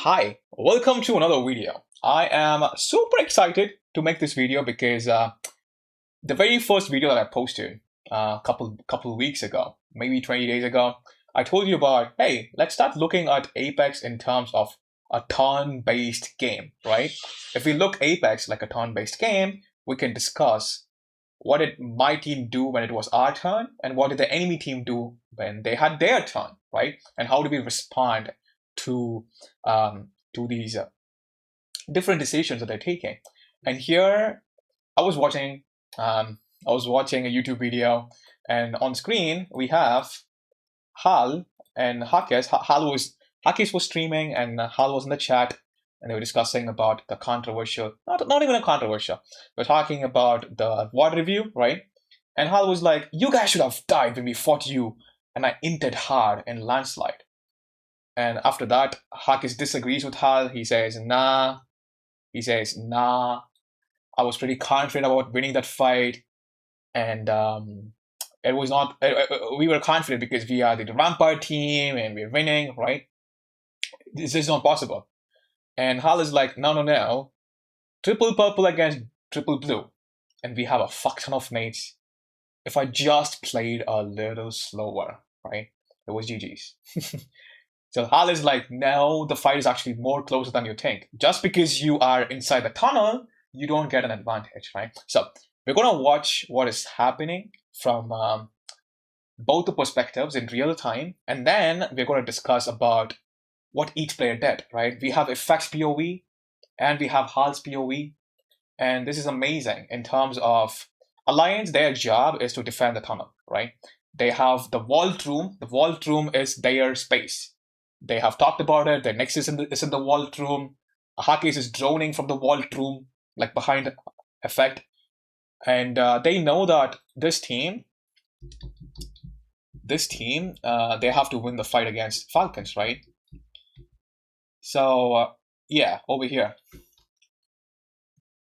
Hi, welcome to another video. I am super excited to make this video because the very first video that I posted a couple of weeks ago, maybe 20 days ago, I told you about, hey, let's start looking at Apex in terms of a turn-based game, right? If we look Apex like a turn-based game, we can discuss what did my team do when it was our turn, and what did the enemy team do when they had their turn, right? And how do we respond to these different decisions that they're taking? And here, I was watching a YouTube video, and on screen we have Hal and Hakis. Hakis was streaming, and Hal was in the chat, and they were discussing about the controversial, not even a controversial. We're talking about the VOD review, right? And Hal was like, "You guys should have died when we fought you," and I inted hard in landslide. And after that, Hakis disagrees with Hal. He says, "Nah." I was pretty confident about winning that fight, and it was not. We were confident because we are the Rampart team and we're winning, right? This is not possible. And Hal is like, no. Triple purple against triple blue, and we have a fuck ton of mates. If I just played a little slower, right? It was GG's. So Hal is like, no, the fight is actually more closer than you think. Just because you are inside the tunnel, you don't get an advantage, right? So we're going to watch what is happening from both the perspectives in real time, and then we're going to discuss about what each player did, right? We have Effects POV, and we have Hal's POV, and this is amazing in terms of Alliance. Their job is to defend the tunnel, right? They have the vault room. The vault room is their space. They have talked about it. Their nexus is in the vault room. Hakis is droning from the vault room, like behind Effect. And they know that this team, they have to win the fight against Falcons, right? So, yeah, over here.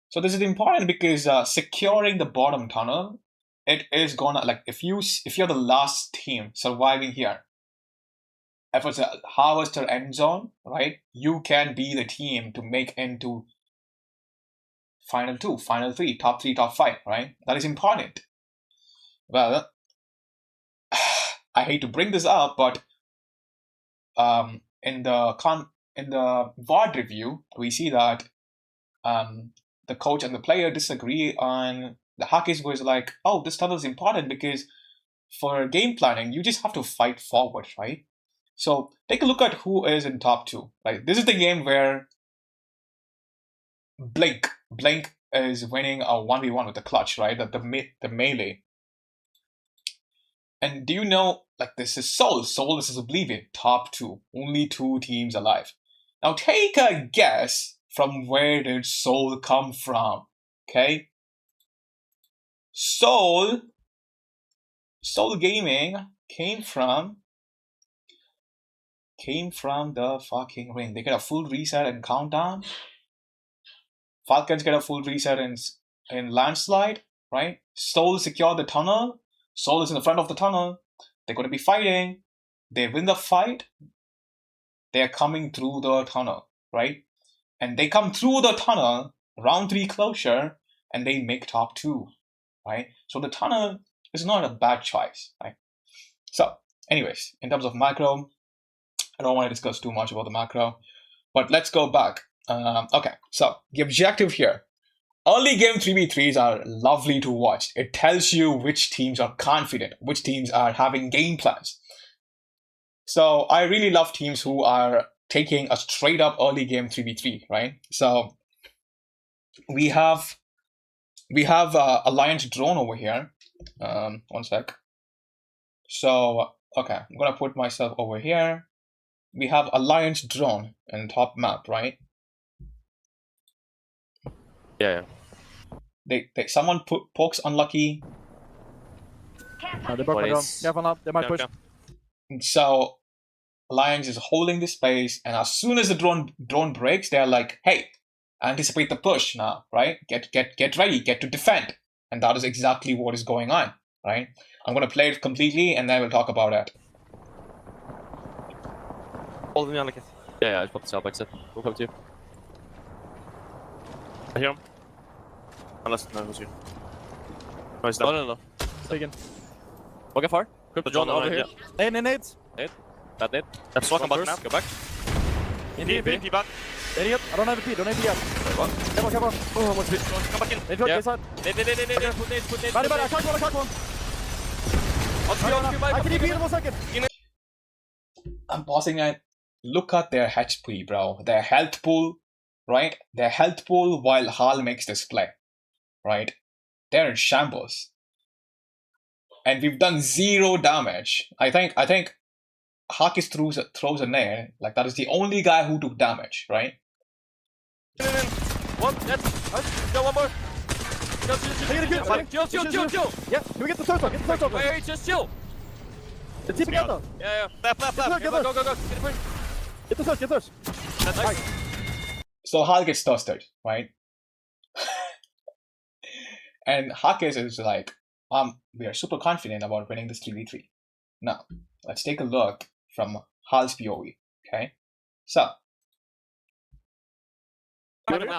So this is important because securing the bottom tunnel, it is gonna, like, if you're the last team surviving here, if it's a harvester end zone, right, you can be the team to make into final 2, final 3, top 3, top 5, right? That is important. Well, I hate to bring this up, but in the VOD review, we see that the coach and the player disagree on. The Hakis was like, oh, this tunnel is important because for game planning, you just have to fight forward, right? So take a look at who is in top 2. Right? This is the game where Blink is winning a 1v1 with the clutch, right? The melee. And do you know, like, this is Soul. This is Oblivion. Top 2. Only 2 teams alive. Now take a guess from where did Soul come from, okay? Soul Gaming came from the fucking ring. They get a full reset and countdown. Falcons get a full reset in landslide, right? Soul secured the tunnel. Soul is in the front of the tunnel. They're going to be fighting. They win the fight. They're coming through the tunnel, right? And they come through the tunnel, round 3 closure, and they make top 2, right? So the tunnel is not a bad choice, right? So, anyways, in terms of macro, I don't want to discuss too much about the macro, but let's go back. Okay, so the objective here. Early game 3v3s are lovely to watch. It tells you which teams are confident, which teams are having game plans. So I really love teams who are taking a straight up early game 3v3, right? So we have Alliance drone over here. One sec. So, okay, I'm gonna put myself over here. We have Alliance drone in top map, right? Yeah. Someone pokes unlucky. Ja, det är bara drone. Det might push. So Alliance is holding the space, and as soon as the drone breaks, they're like, hey, anticipate the push now, right? Get ready, get to defend. And that is exactly what is going on, right? I'm gonna play it completely and then we'll talk about it. Hold me, Alex. Yeah, I just popped the south exit. We'll come to you. I hear him. Unless no, it was you. No, he's down. No. Taken. We'll get far. Crypto John drone over here. Nades. Bad nade. That's one back now. Go back. In back. Idiot. I don't have a P. Don't have a P yet. Come on. Oh, what's it? Come back in. Nade, Yeah. side. Nade. Put nade. Body, I can't one. I can EP in 1 second. I'm pausing it. Look at their HP, bro. Their health pool, right? Their health pool while Hal makes this play, right? They're in shambles. And we've done 0 damage. I think Hakis throws a nair. Like, that is the only guy who took damage, right? One. Yes. Go one more. Chill. Yeah, can we get the third one? Wait, just chill. The team together. Yeah. Left. Go. Get the third. That's nice. So Hal gets toasted, right? And Hakis is like, we are super confident about winning this 3v3. Now, let's take a look from Hal's POV, okay? So. Coming.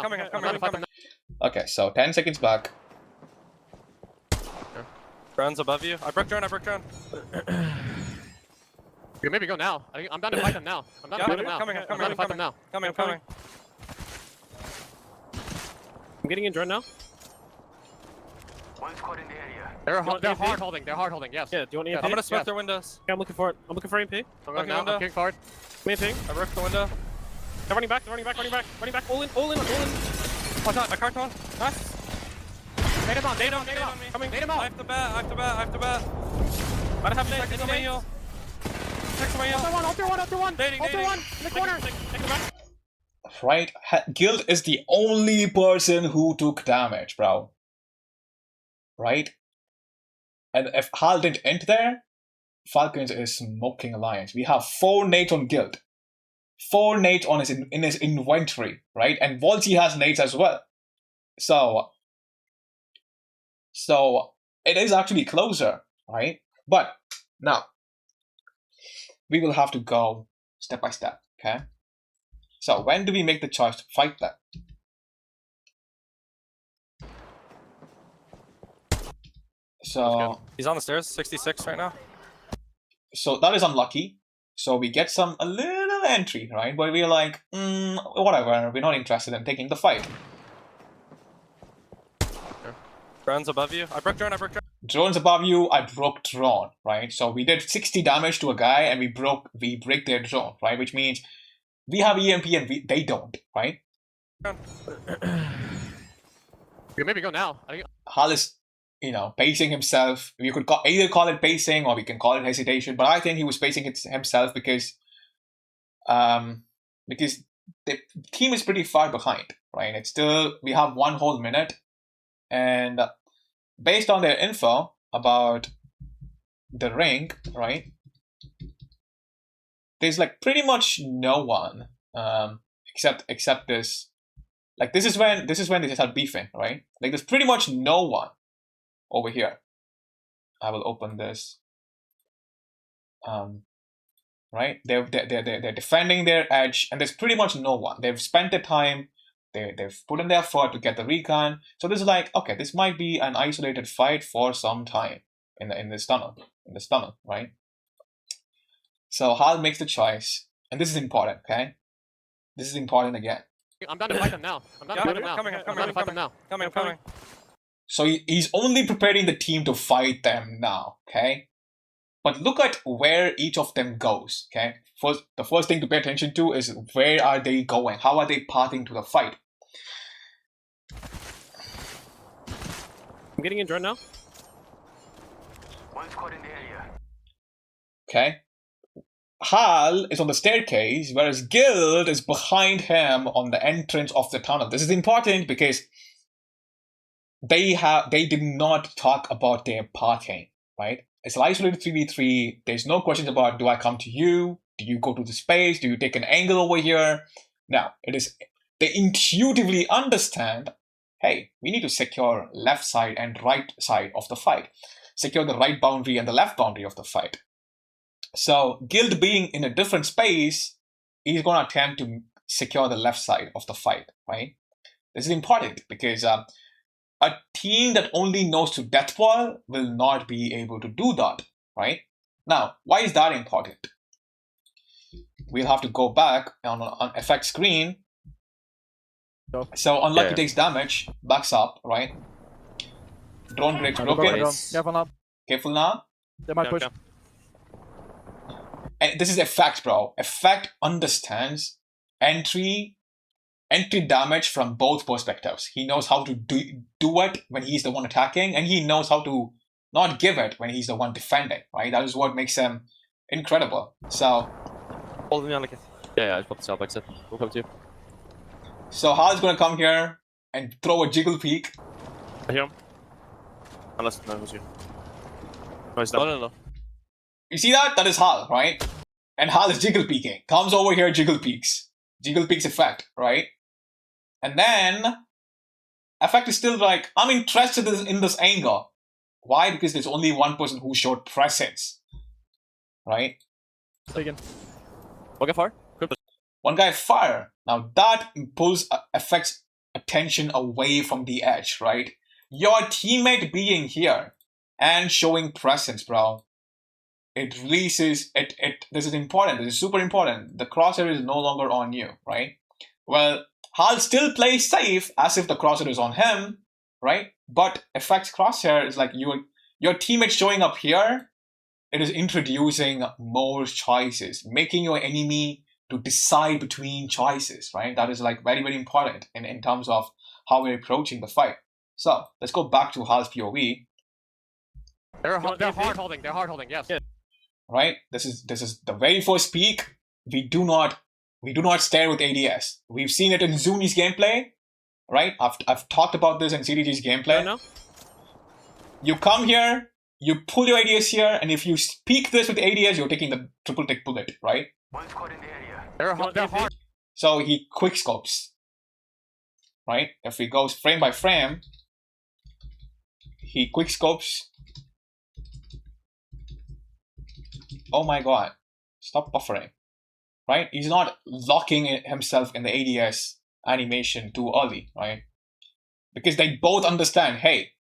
Okay, so 10 seconds back. Drone's above you. I broke drone. You maybe go now. I'm down to fight them now. I'm down to fight them now. Coming. I'm getting in drone now. One squad in the area. They're hard holding. Yes. Yeah, do you want EMP? Yes. I'm gonna smoke Yes. their windows. Yeah, I'm looking for it. I'm looking for EMP. I'm going now. I'm kicking forward. EMP. I broke the window. They're running back. All in. Watch out. I cracked one. Nice. Nade him on. Coming. Nade him I on. have to bat. I don't have seconds on my heal. Ultra one. Nading. In the corner. Right? Guild is the only person who took damage, bro. Right? And if Hal didn't enter there, Falcons is smoking Alliance. We have 4 nades on Guild. 4 nades on in his inventory, right? And Volzy has nades as well. So it is actually closer, right? But now we will have to go step by step, okay? So when do we make the choice to fight that? So He's on the stairs. 66 right now. So that is unlucky. So we get a little entry, right? But we're like, whatever. We're not interested in taking the fight. Drone's above you. I broke drone. Drone's above you. I broke drone, right? So we did 60 damage to a guy, and we break their drone, right? Which means we have EMP and they don't, right? You maybe go now. Hal is, pacing himself. We could either call it pacing or we can call it hesitation. But I think he was pacing himself because the team is pretty far behind, right? It's still, we have 1 whole minute. And based on their info about the ring, right? There's like pretty much no one except this. Like this is when they start beefing, right? Like there's pretty much no one over here. I will open this. Right? They're defending their edge, and there's pretty much no one. They've spent their time. They've put in their effort to get the recon. So this is like, okay, this might be an isolated fight for some time in this tunnel, right? So Hal makes the choice, and this is important, okay? This is important again. I'm down to fight them now. I'm down to fight them now. Coming. So he's only preparing the team to fight them now, okay? But look at where each of them goes, okay? The first thing to pay attention to is where are they going? How are they pathing to the fight? I'm getting in drone now. One squad in the area. Okay? Hal is on the staircase, whereas Guild is behind him on the entrance of the tunnel. This is important because they did not talk about their pathing, right? It's an isolated 3v3. There's no questions about, do I come to you? Do you go to the space? Do you take an angle over here? Now, they intuitively understand, hey, we need to secure left side and right side of the fight. Secure the right boundary and the left boundary of the fight. So, Guild being in a different space he's going to attempt to secure the left side of the fight, right? This is important because a team that only knows to death ball will not be able to do that, right? Now, why is that important? We'll have to go back on effect screen. So Unlucky takes damage, backs up, right? Drone breaks broken. Careful now. Careful now. They might push. And this is effect, bro. Effect understands entry damage from both perspectives. He knows how to do it when he's the one attacking, and he knows how to not give it when he's the one defending, right? That is what makes him incredible. So Hold me on like Yeah, I just popped the south exit. We'll come to you. So Hal's gonna come here and throw a jiggle peek. I hear him. Unless no, it was you. No, he's not. No. You see that? That is Hal, right? And Hal is jiggle peeking. Comes over here, jiggle peeks. Jiggle peeks effect, right? And then effect is still like, I'm interested in this angle. Why? Because there's only one person who showed presence, right? Taken. Okay, far. One guy fire. Now that pulls effect's attention away from the edge, right? Your teammate being here and showing presence, bro. It releases it. This is important. This is super important. The crosshair is no longer on you, right? Well, Hal still plays safe as if the crosshair is on him, right? But effect's crosshair is like your teammate showing up here. It is introducing more choices, making your enemy to decide between choices, right? That is like very, very important in terms of how we're approaching the fight. So let's go back to Hal's POV. They're hard holding. They're hard holding. Yes. Yeah. Right. This is the very first peak. We do not stare with ADS. We've seen it in Zuni's gameplay, right? I've talked about this in CDG's gameplay. No. You come here, you pull your ADS here, and if you peek this with ADS, you're taking the triple tick bullet, right? One squad in the area. They're hard. So he quick scopes, right? If he goes frame by frame, he quick scopes. Oh my god, stop buffering, right? He's not locking himself in the ADS animation too early, right? Because they both understand, hey,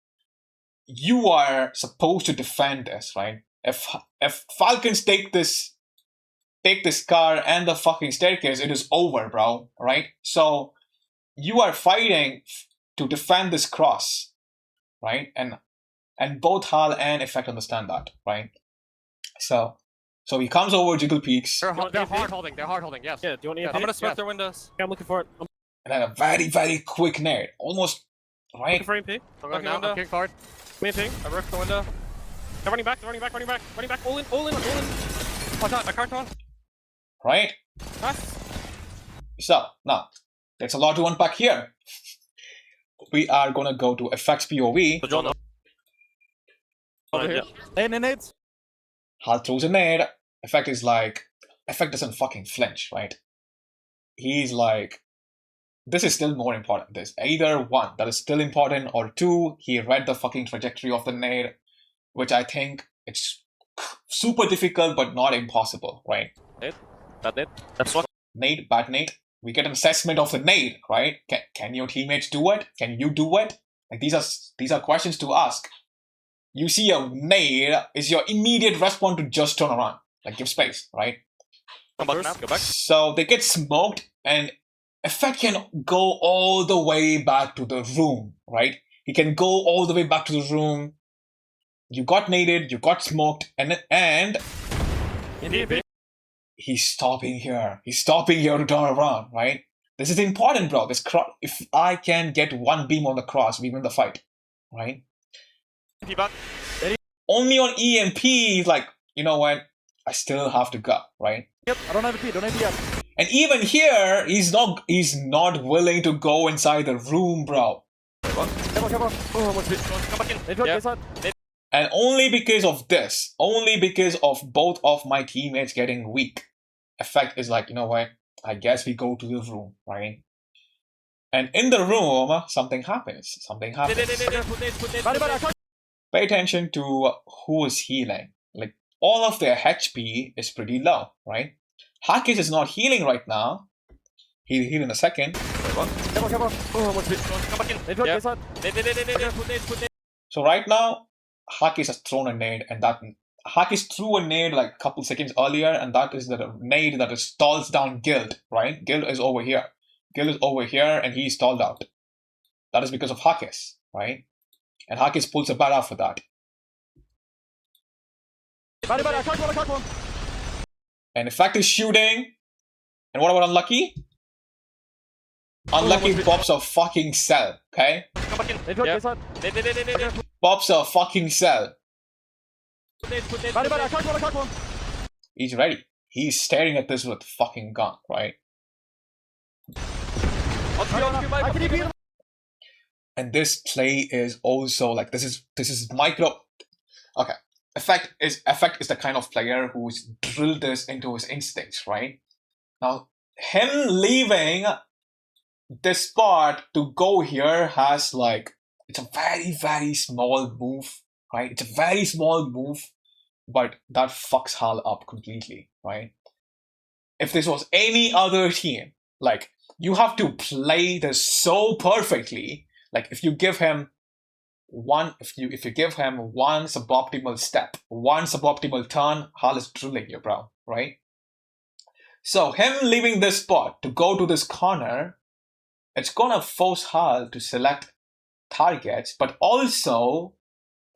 you are supposed to defend this, right? If Falcons take this car and the fucking staircase, it is over, bro, right? So you are fighting to defend this cross, right? And both Hal and Effect understand that, right? So he comes over, jiggle peeks. They're hard holding. They're hard holding. Yes. Yeah. Do you want to? I'm gonna smoke their windows. Yeah, I'm looking for it. And then a very, very quick nade, almost right. Frame P. I'm going now. I'm kicking forward. Main ping. I ripped the window. They're running back. All in. Watch out. I can't on. Right. Nice. So now there's a lot to unpack here. We are gonna go to Effects POV. Over here. Nades. Hal throws a nade. Effect doesn't fucking flinch, right? He's like, this is still more important. There's either one, that is still important, or two, he read the fucking trajectory of the nade, which I think it's super difficult but not impossible, right? That's what. Nade, bad nade. We get an assessment of the nade, right? Can your teammates do it? Can you do it? Like these are questions to ask. You see a nade, is your immediate response to just turn around, like give space, right? Go back. So they get smoked, and Effect can go all the way back to the room, right? He can go all the way back to the room. You got naded, you got smoked, and he's stopping here. He's stopping here to turn around, right? This is important, bro. If I can get one beam on the cross, we win the fight, right? Only on EMP, he's like, you know what? I still have to go, right? Yep. I don't have a P. Don't have P yet. And even here, he's not willing to go inside the room, bro. Come on. Oh, come back in. Yeah. And only because of this, only because of both of my teammates getting weak, Effect is like, you know what? I guess we go to the room, right? And in the room, something happens. Pay attention to who is healing. Like, all of their HP is pretty low, right? ALGS is not healing right now. He'll heal in a second. Careful. Oh, what's it? Come back in. So right now, ALGS has thrown a nade, and that ALGS threw a nade like a couple seconds earlier, and that is the nade that stalls down Guild, right? Guild is over here. Guild is over here, and he's stalled out. That is because of ALGS, right? And ALGS pulls a bar after that. And Effect is shooting. And what about Unlucky? Unlucky pops a fucking cell, okay? Come back in. Pops a fucking cell. He's ready. He's staring at this with fucking gun, right? And this play is also like this is micro. Okay, Effect is the kind of player who's drilled this into his instincts, right? Now him leaving this spot to go here has like it's a very small move, right? It's a very small move, but that fucks Hal up completely, right? If this was any other team, like you have to play this so perfectly. Like if you give him one suboptimal step, one suboptimal turn, Hal is drilling you, bro, right? So him leaving this spot to go to this corner, it's gonna force Hal to select targets, but also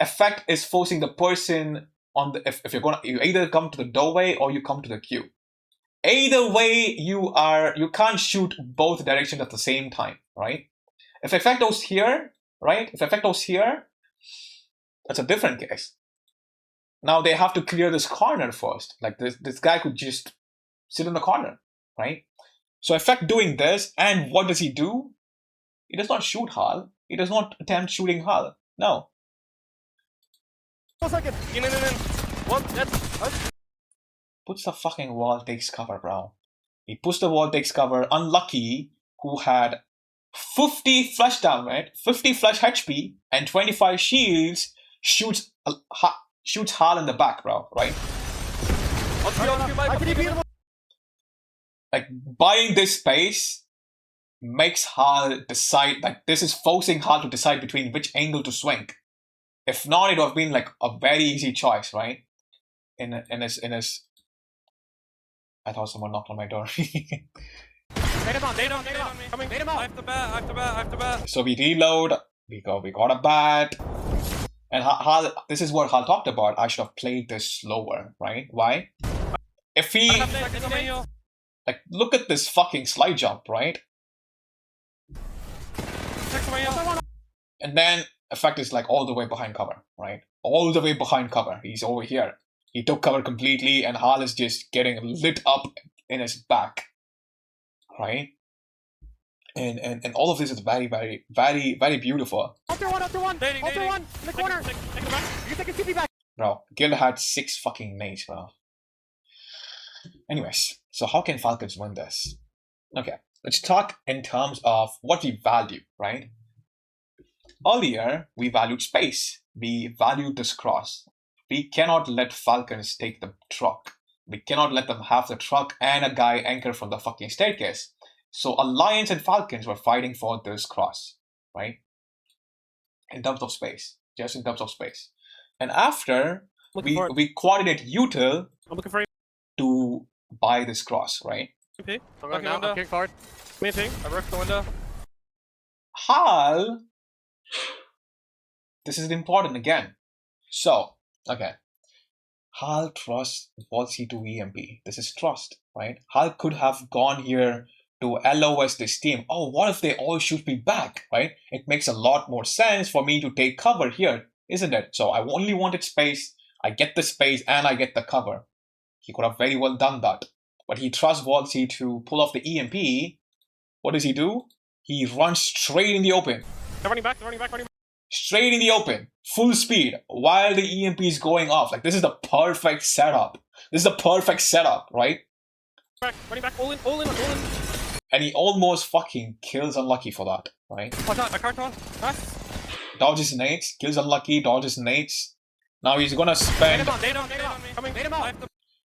Effect is forcing the person on the if you either come to the doorway or you come to the queue. Either way, you can't shoot both directions at the same time, right? If Effect goes here, right? If Effect goes here, that's a different case. Now they have to clear this corner first. Like this guy could just sit in the corner, right? So Effect doing this, and what does he do? He does not shoot Hal. He does not attempt shooting Hal. No. 1 second. In. What? That's. Puts the fucking wall, takes cover, bro. He puts the wall, takes cover. Unlucky, who had 50 flash damage, 50 flash HP, and 25 shields, shoots Hal in the back, bro, right? Like, buying this space makes Hal decide, like, this is forcing Hal to decide between which angle to swing. If not, it would have been, like, a very easy choice, right? In his... I thought someone knocked on my door. They don't. Coming. I have to bat. So we reload, we got a bat. And Hal, this is what Hal talked about. I should have played this slower, right? Why? If he... Like, look at this fucking slide jump, right? And then Effect is like all the way behind cover, right? All the way behind cover. He's over here. He took cover completely, and Hal is just getting lit up in his back, right? And all of this is very beautiful. After one. In the corner. You can take a TP back. Bro, Guild had 6 fucking nades, bro. Anyways, so how can Falcons win this? Okay, let's talk in terms of what we value, right? Earlier, we valued space. We valued this cross. We cannot let Falcons take the truck. We cannot let them have the truck and a guy anchor from the fucking staircase. So Alliance and Falcons were fighting for this cross, right? In terms of space, just in terms of space. And after, we coordinate Util to buy this cross, right? I'm going now. I'm kick forward. I broke the window. Hal, this is important again. So, okay. Hal trusts Volcy to EMP. This is trust, right? Hal could have gone here to LOS this team. Oh, what if they all shoot me back, right? It makes a lot more sense for me to take cover here, isn't it? So I only wanted space. I get the space and I get the cover. He could have very well done that. But he trusts Volcy to pull off the EMP. What does he do? He runs straight in the open. They're running back. Straight in the open, full speed, while the EMP is going off. Like, this is the perfect setup. Right? Running back, all in. And he almost fucking kills Unlucky for that, right? A carton. Nice. Dodges nades, kills Unlucky, dodges nades. Now he's gonna spend... They don't. Coming.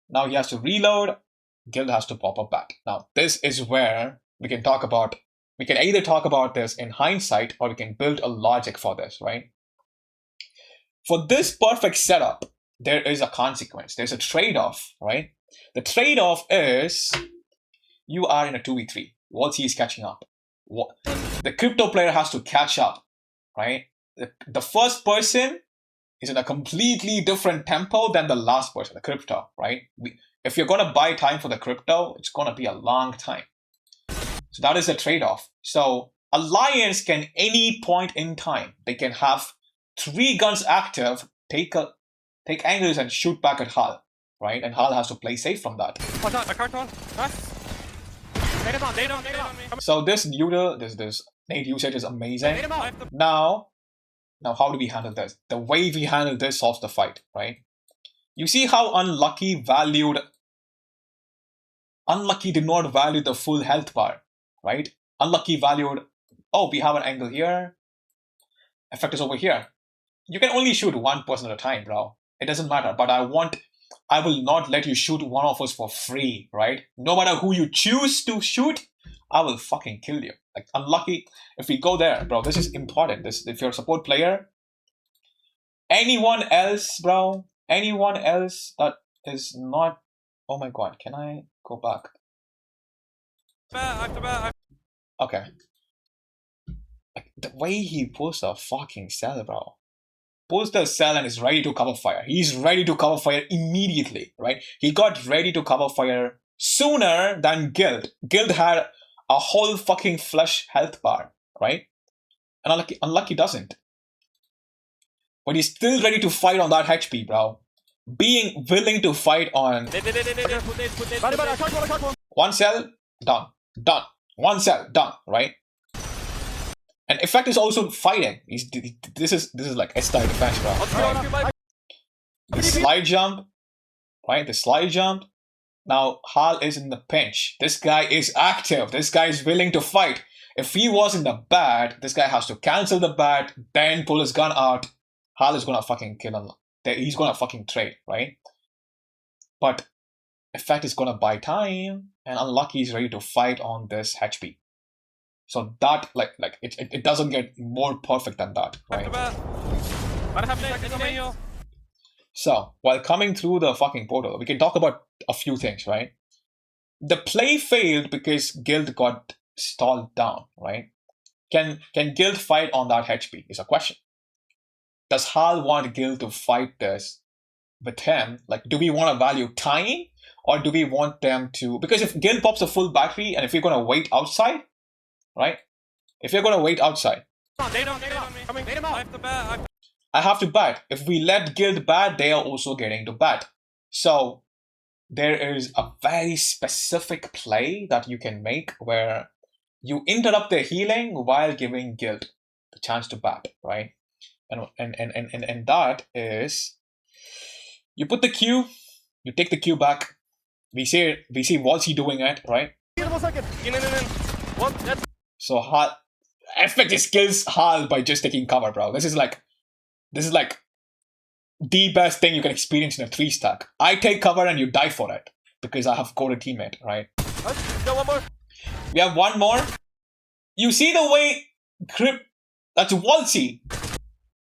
Now he has to reload, Guild has to pop a bat. Now, this is where we can talk about, we can either talk about this in hindsight or we can build a logic for this, right? For this perfect setup, there is a consequence. There's a trade-off, right? The trade-off is you are in a 2v3. Waltzy is catching up. The crypto player has to catch up, right? The first person is in a completely different tempo than the last person, the crypto, right? If you're going to buy time for the crypto, it's going to be a long time. So that is the trade-off. So Alliance can any point in time, they can have 3 guns active, take angles and shoot back at Hal, right? And Hal has to play safe from that. So this neuter, this nade usage is amazing. Now how do we handle this? The way we handle this solves the fight, right? You see how Unlucky did not value the full health bar, right? Unlucky valued, oh, we have an angle here. Effect is over here. You can only shoot one person at a time, bro. It doesn't matter, but I will not let you shoot one of us for free, right? No matter who you choose to shoot, I will fucking kill you. Like, Unlucky, if we go there, bro, this is important. If you're a support player, anyone else, bro, anyone else that is not, oh my god, can I go back? Okay. Like, the way he pulls a fucking cell, bro. Pulls the cell and is ready to cover fire. He's ready to cover fire immediately, right? He got ready to cover fire sooner than Guild. Guild had a whole fucking flush health bar, right? And Unlucky doesn't. But he's still ready to fight on that HP, bro. Being willing to fight on... One cell, done. Done. One cell, done, right? And Effect is also fighting. This is like S-type defense, bro. Right? The slide jump, right? The slide jump. Now Hal is in the pinch. This guy is active. This guy is willing to fight. If he was in the bat, this guy has to cancel the bat, then pull his gun out. Hal is gonna fucking kill him. He's gonna fucking trade, right? But Effect is gonna buy time, and Unlucky is ready to fight on this HP. So that, like it doesn't get more perfect than that, right? So, while coming through the fucking portal, we can talk about a few things, right? The play failed because Guild got stalled down, right? Can Guild fight on that HP is a question. Does Hal want Guild to fight this with him? Like, do we want to value time? Or do we want them to... Because if Guild pops a full battery, and if we're going to wait outside, right? If you're going to wait outside, I have to bat. If we let Guild bat, they are also getting to bat. So there is a very specific play that you can make where you interrupt their healing while giving Guild the chance to bat, right? And that is, you put the Q, you take the Q back. We see Waltzy doing it, right? So Hal, Effect just kills Hal by just taking cover, bro. This is like the best thing you can experience in a 3-stack. I take cover and you die for it because I have coded teammate, right? We have one more. You see the way that's Waltzy.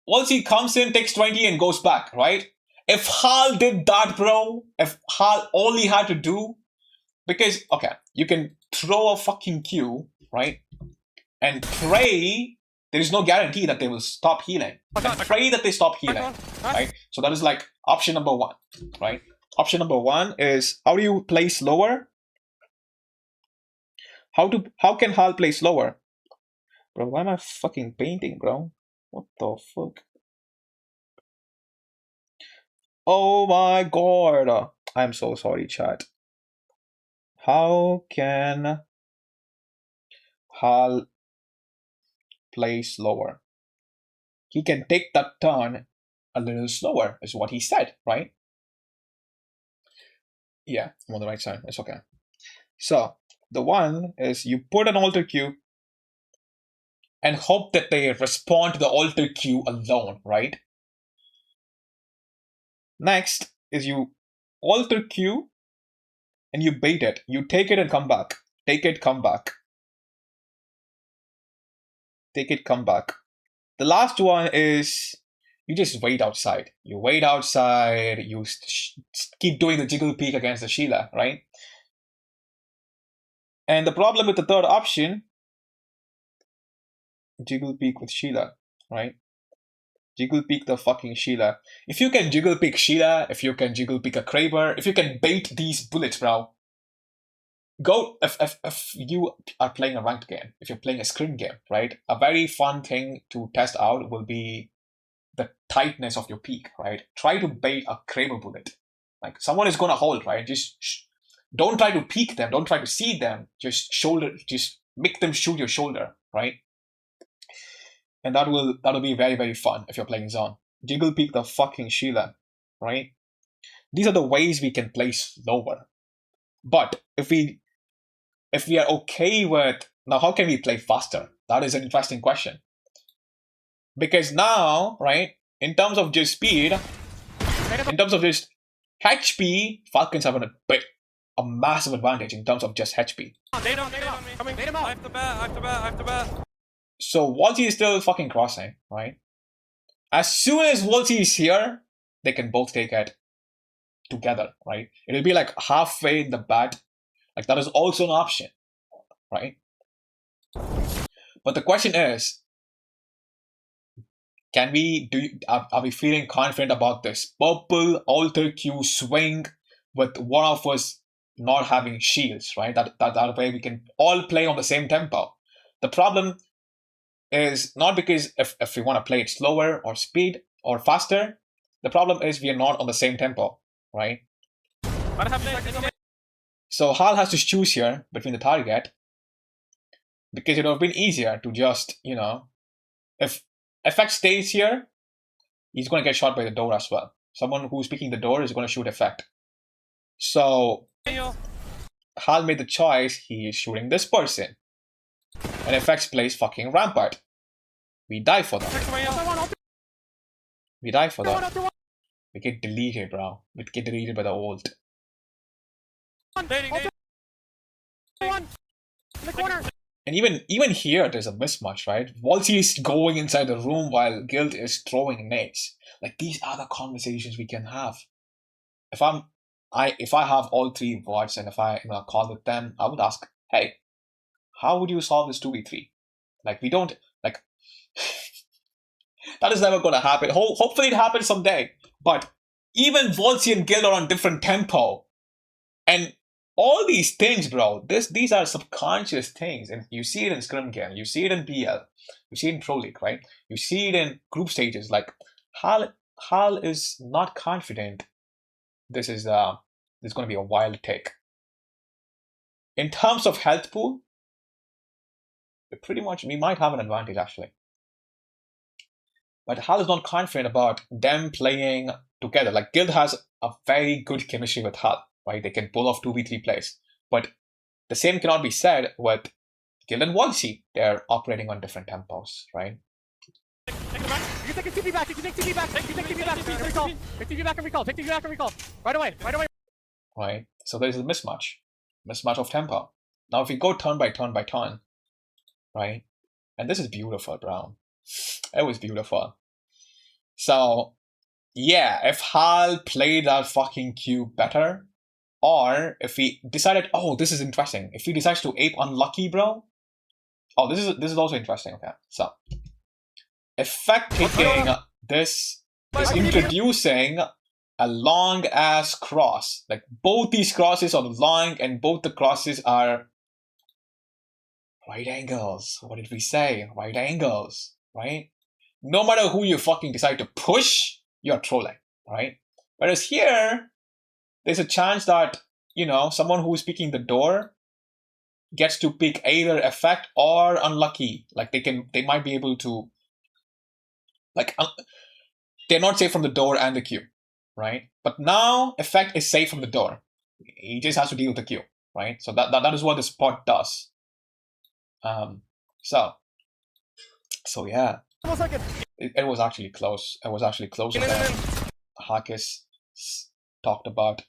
Waltzy comes in, takes 20 and goes back, right? If Hal did that, bro, if Hal only had to do, because, okay, you can throw a fucking Q, right? And pray, there is no guarantee that they will stop healing. And pray that they stop healing, right? So that is like option number 1, right? Option number 1 is, how do you play slower? How can Hal play slower? Bro, why am I fucking painting, bro? What the fuck? Oh my god. I'm so sorry, chat. How can Hal play slower? He can take that turn a little slower, is what he said, right? Yeah, I'm on the right side. It's okay. So, the one is you put an alter Q and hope that they respond to the alter Q alone, right? Next is you alter Q and you bait it. You take it and come back. Take it, come back. Take it, come back. The last one is you just wait outside. You wait outside. You keep doing the jiggle peek against the Sheila, right? And the problem with the third option, jiggle peek with Sheila, right? Jiggle peek the fucking Sheila. If you can jiggle peek Sheila, if you can jiggle peek a Kraber, if you can bait these bullets, bro, go. If you are playing a ranked game, if you're playing a scrim game, right? A very fun thing to test out will be the tightness of your peak, right? Try to bait a Kraber bullet. Like someone is gonna hold, right? Just don't try to peek them. Don't try to see them. Just make them shoot your shoulder, right? And that'll be very, very fun if you're playing zone. Jiggle peek the fucking Sheila, right? These are the ways we can play slower. But if we are okay with now, how can we play faster? That is an interesting question. Because now, right, in terms of just speed, in terms of just HP, Falcons have a massive advantage in terms of just HP. I have to bet. So Wolsey is still fucking crossing, right? As soon as Wolsey is here, they can both take it together, right? It'll be like halfway in the bat. Like that is also an option, right? But the question is, are we feeling confident about this purple alter Q swing with one of us not having shields, right? That way we can all play on the same tempo. The problem is not because if we want to play it slower or speed or faster, the problem is we are not on the same tempo, right? So Hal has to choose here between the target, because it would have been easier to just, if Effect stays here, he's going to get shot by the door as well. Someone who's picking the door is going to shoot Effect. So Hal made the choice, he is shooting this person. And Effect plays fucking Rampart. We die for that. We die for that. We get deleted, bro. We get deleted by the ult. And even here, there's a mismatch, right? Wolsey is going inside the room while Guild is throwing nades. Like, these are the conversations we can have. If I have all three bots and if I'm in a call with them, I would ask, hey, how would you solve this 2v3? Like, we don't, like, that is never going to happen. Hopefully it happens someday. But even Wolsey and Guild are on different tempo. And all these things, bro, these are subconscious things. And you see it in Scrum Game, you see it in BL, you see it in Pro League, right? You see it in group stages. Like, Hal is not confident. This is going to be a wild take. In terms of health pool, we might have an advantage, actually. But Hal is not confident about them playing together. Like, Guild has a very good chemistry with Hal, right? They can pull off 2v3 plays. But the same cannot be said with Guild and Wolsey. They're operating on different tempos, right? You can take a TP back. You can take TP back. You can take TP back. Take recall. Take TP back and recall. Take TP back and recall. Right away. Right? So there's a mismatch of tempo. Now, if we go turn by turn by turn, right? And this is beautiful, bro. It was beautiful. So, yeah, if Hal played that fucking Q better, or if he decided, oh, this is interesting. If he decides to ape unlucky, bro. Oh, this is also interesting. Okay, so Effect taking this is introducing a long ass cross. Like, both these crosses are long, and both the crosses are right angles. What did we say? Right angles, right? No matter who you fucking decide to push, you're trolling, right? Whereas here, there's a chance that, someone who's picking the door gets to pick either Effect or unlucky. Like, they might be able to, like, they're not safe from the door and the queue, right? But now Effect is safe from the door. He just has to deal with the queue, right? So that is what the spot does. So yeah. It was actually close. It was actually closer than Hakis talked about.